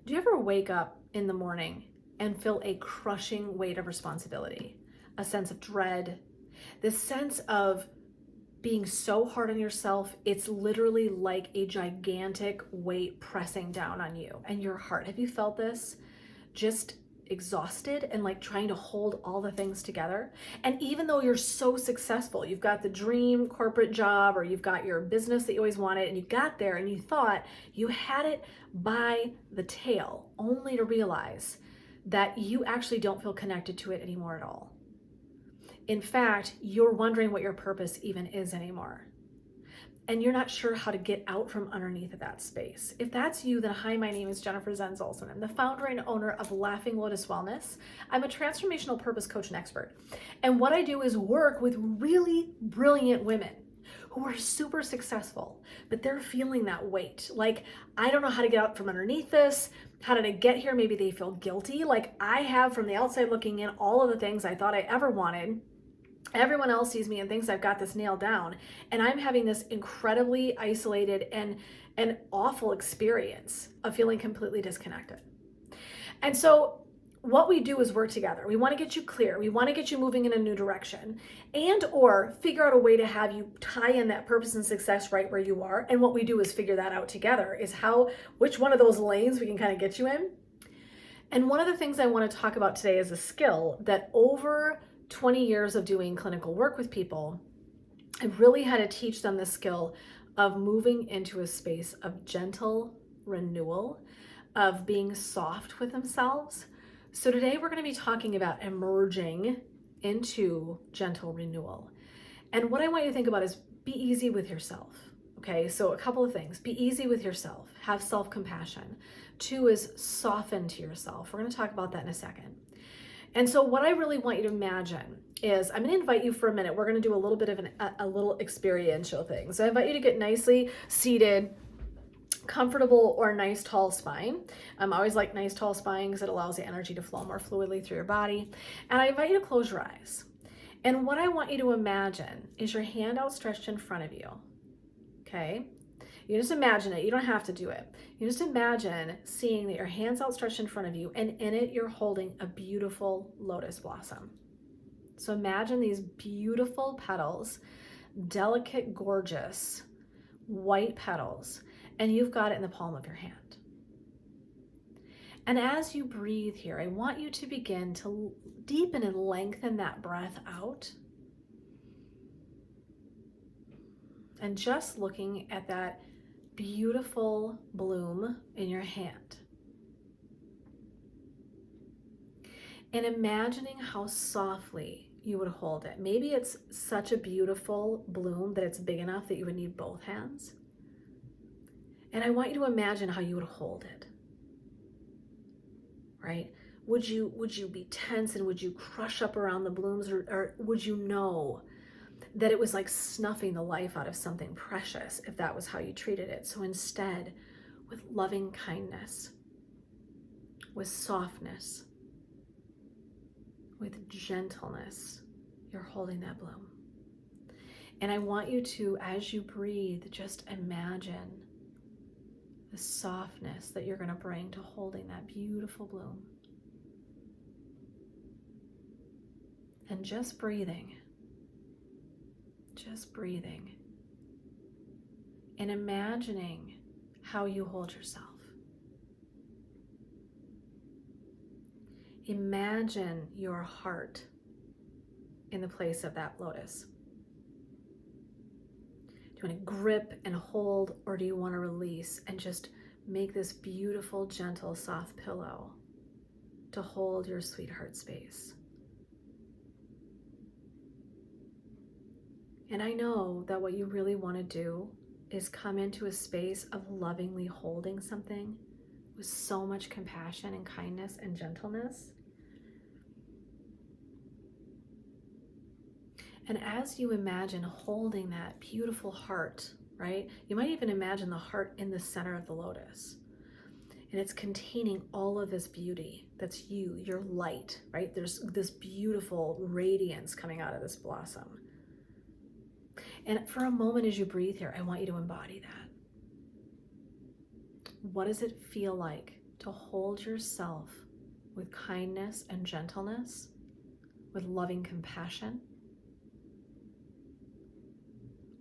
Do you ever wake up in the morning and feel a crushing weight of responsibility, a sense of dread, this sense of being so hard on yourself, it's literally like a gigantic weight pressing down on you and your heart? Have you felt this? Just exhausted and like trying to hold all the things together. And even though you're so successful, you've got the dream corporate job or you've got your business that you always wanted, and you got there and you thought you had it by the tail, only to realize that you actually don't feel connected to it anymore at all. In fact, you're wondering what your purpose even is anymore. And you're not sure how to get out from underneath of that space. If that's you, then hi, my name is Jennifer Zenz-Olson. I'm the founder and owner of Laughing Lotus Wellness. I'm a transformational purpose coach and expert. And what I do is work with really brilliant women who are super successful, but they're feeling that weight. Like, I don't know how to get out from underneath this. How did I get here? Maybe they feel guilty. Like I have, from the outside looking in, all of the things I thought I ever wanted. Everyone else sees me and thinks I've got this nailed down. And I'm having this incredibly isolated and an awful experience of feeling completely disconnected. And so what we do is work together. We want to get you clear. We want to get you moving in a new direction, and or figure out a way to have you tie in that purpose and success right where you are. And what we do is figure that out together, is which one of those lanes we can kind of get you in. And one of the things I want to talk about today is a skill that over 20 years of doing clinical work with people, I've really had to teach them the skill of moving into a space of gentle renewal, of being soft with themselves. So today we're going to be talking about emerging into gentle renewal. And what I want you to think about is be easy with yourself. Okay, so a couple of things. Be easy with yourself. Have self-compassion. 2 is soften to yourself. We're going to talk about that in a second. And so what I really want you to imagine is, I'm going to invite you for a minute. We're going to do a little bit of a little experiential thing. So I invite you to get nicely seated, comfortable, or a nice tall spine. I always like nice tall spine because it allows the energy to flow more fluidly through your body. And I invite you to close your eyes. And what I want you to imagine is your hand outstretched in front of you. Okay? You just imagine it. You don't have to do it. You just imagine seeing that your hand's outstretched in front of you, and in it you're holding a beautiful lotus blossom. So imagine these beautiful petals, delicate, gorgeous, white petals, and you've got it in the palm of your hand. And as you breathe here, I want you to begin to deepen and lengthen that breath out. And just looking at that beautiful bloom in your hand. And imagining how softly you would hold it. Maybe it's such a beautiful bloom that it's big enough that you would need both hands. And I want you to imagine how you would hold it. Right? Would you be tense, and would you crush up around the blooms, or would you know that it was like snuffing the life out of something precious if that was how you treated it? So instead, with loving kindness, with softness, with gentleness, you're holding that bloom. And I want you to, as you breathe, just imagine the softness that you're going to bring to holding that beautiful bloom. And just breathing. Just breathing and imagining how you hold yourself. Imagine your heart in the place of that lotus. Do you want to grip and hold, or do you want to release and just make this beautiful, gentle, soft pillow to hold your sweetheart space? And I know that what you really want to do is come into a space of lovingly holding something with so much compassion and kindness and gentleness. And as you imagine holding that beautiful heart, right? You might even imagine the heart in the center of the lotus. And it's containing all of this beauty. That's you, your light, right? There's this beautiful radiance coming out of this blossom. And for a moment as you breathe here, I want you to embody that. What does it feel like to hold yourself with kindness and gentleness, with loving compassion,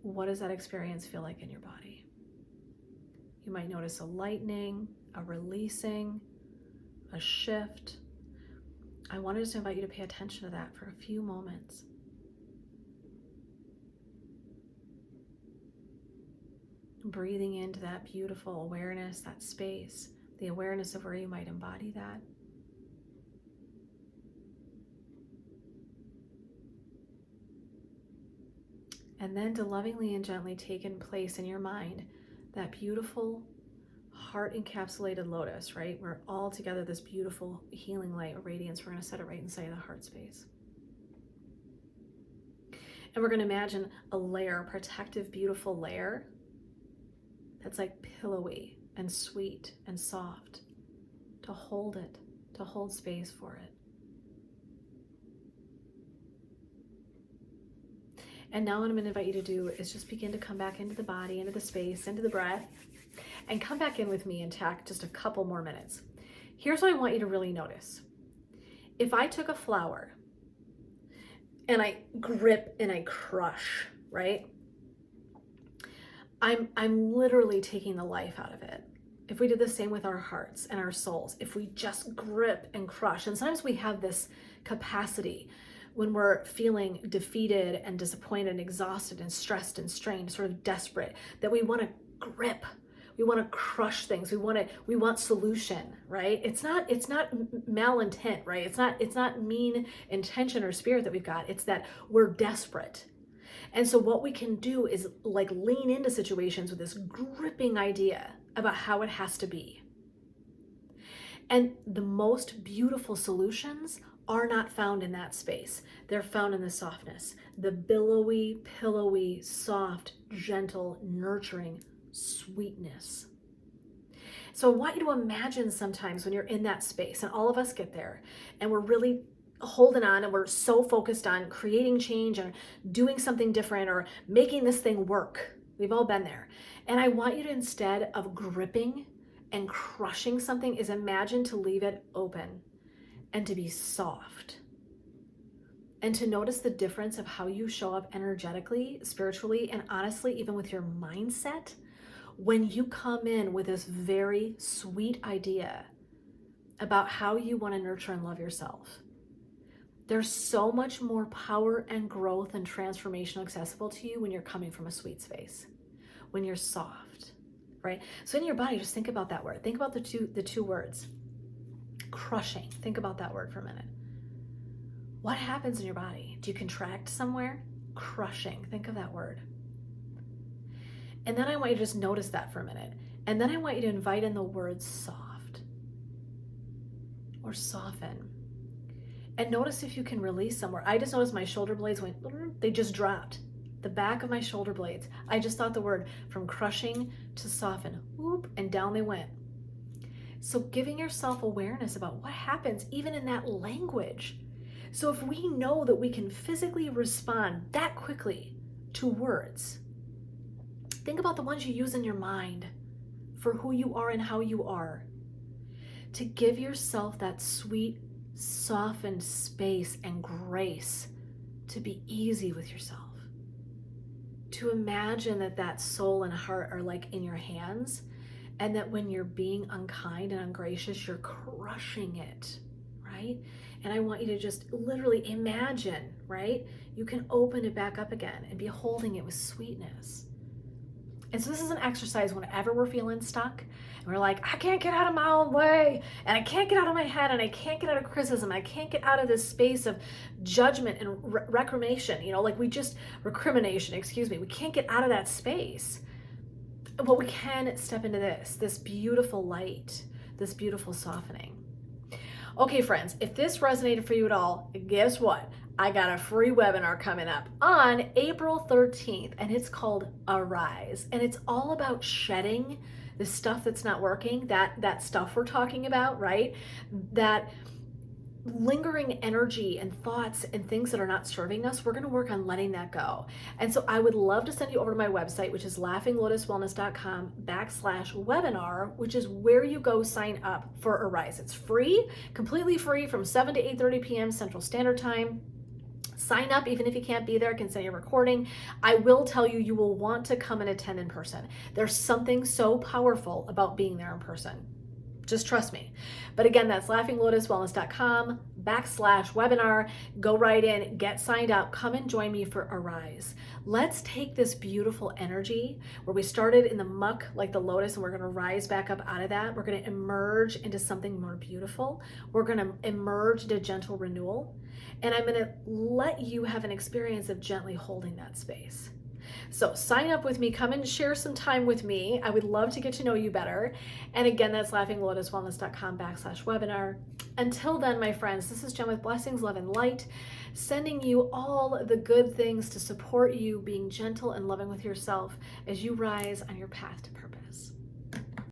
what does that experience feel like in your body? You might notice a lightening, a releasing, a shift. I wanted to invite you to pay attention to that for a few moments. Breathing into that beautiful awareness, that space, the awareness of where you might embody that. And then to lovingly and gently take in place in your mind that beautiful heart encapsulated lotus, right? We're all together, this beautiful healing light or radiance. We're going to set it right inside of the heart space. And we're going to imagine a layer, a protective, beautiful layer that's like pillowy and sweet and soft, to hold it, to hold space for it. And now what I'm going to invite you to do is just begin to come back into the body, into the space, into the breath, and come back in with me and take just a couple more minutes. Here's what I want you to really notice. If I took a flower and I grip and I crush, right? I'm literally taking the life out of it. If we did the same with our hearts and our souls, if we just grip and crush, and sometimes we have this capacity when we're feeling defeated and disappointed and exhausted and stressed and strained, sort of desperate, that we want to grip, we want to crush things, we want solution, right? It's not malintent, right? It's not mean intention or spirit that we've got. It's that we're desperate. And so what we can do is like lean into situations with this gripping idea about how it has to be. And the most beautiful solutions are not found in that space. They're found in the softness, the billowy, pillowy, soft, gentle, nurturing sweetness. So I want you to imagine sometimes when you're in that space, and all of us get there, and we're really holding on and we're so focused on creating change and doing something different or making this thing work. We've all been there. And I want you to, instead of gripping and crushing something, is imagine to leave it open and to be soft. And to notice the difference of how you show up energetically, spiritually, and honestly, even with your mindset, when you come in with this very sweet idea about how you want to nurture and love yourself. There's so much more power and growth and transformation accessible to you when you're coming from a sweet space, when you're soft, right? So in your body, just think about that word. Think about the two words. Crushing. Think about that word for a minute. What happens in your body? Do you contract somewhere? Crushing. Think of that word. And then I want you to just notice that for a minute. And then I want you to invite in the word soft or soften. And notice if you can release somewhere. I just noticed my shoulder blades went, they just dropped. The back of my shoulder blades. I just thought the word from crushing to soften, whoop, and down they went. So giving yourself awareness about what happens even in that language. So if we know that we can physically respond that quickly to words, think about the ones you use in your mind for who you are and how you are. To give yourself that sweet, softened space and grace to be easy with yourself. To imagine that soul and heart are like in your hands, and that when you're being unkind and ungracious, you're crushing it, right? And I want you to just literally imagine, right? You can open it back up again and be holding it with sweetness. And so this is an exercise whenever we're feeling stuck and we're like, I can't get out of my own way, and I can't get out of my head, and I can't get out of criticism, I can't get out of this space of judgment and recrimination, we can't get out of that space. But we can step into this beautiful light, this beautiful softening. Okay, friends, if this resonated for you at all, guess what? I got a free webinar coming up on April 13th, and it's called Arise. And it's all about shedding the stuff that's not working, that stuff we're talking about, right? That lingering energy and thoughts and things that are not serving us, we're going to work on letting that go. And so I would love to send you over to my website, which is laughinglotuswellness.com/webinar, which is where you go sign up for Arise. It's free, completely free, from 7 to 8:30 p.m. Central Standard Time. Sign up, even if you can't be there, I can send you a recording. I will tell you, you will want to come and attend in person. There's something so powerful about being there in person. Just trust me. But again, that's laughinglotuswellness.com/webinar. Go right in, get signed up, come and join me for Arise. Let's take this beautiful energy where we started in the muck like the lotus, and we're going to rise back up out of that. We're going to emerge into something more beautiful. We're going to emerge into gentle renewal. And I'm going to let you have an experience of gently holding that space. So sign up with me, come and share some time with me. I would love to get to know you better. And again, that's laughinglotuswellness.com/webinar. Until then, my friends, this is Jen with Blessings, Love, and Light, sending you all the good things to support you being gentle and loving with yourself as you rise on your path to purpose.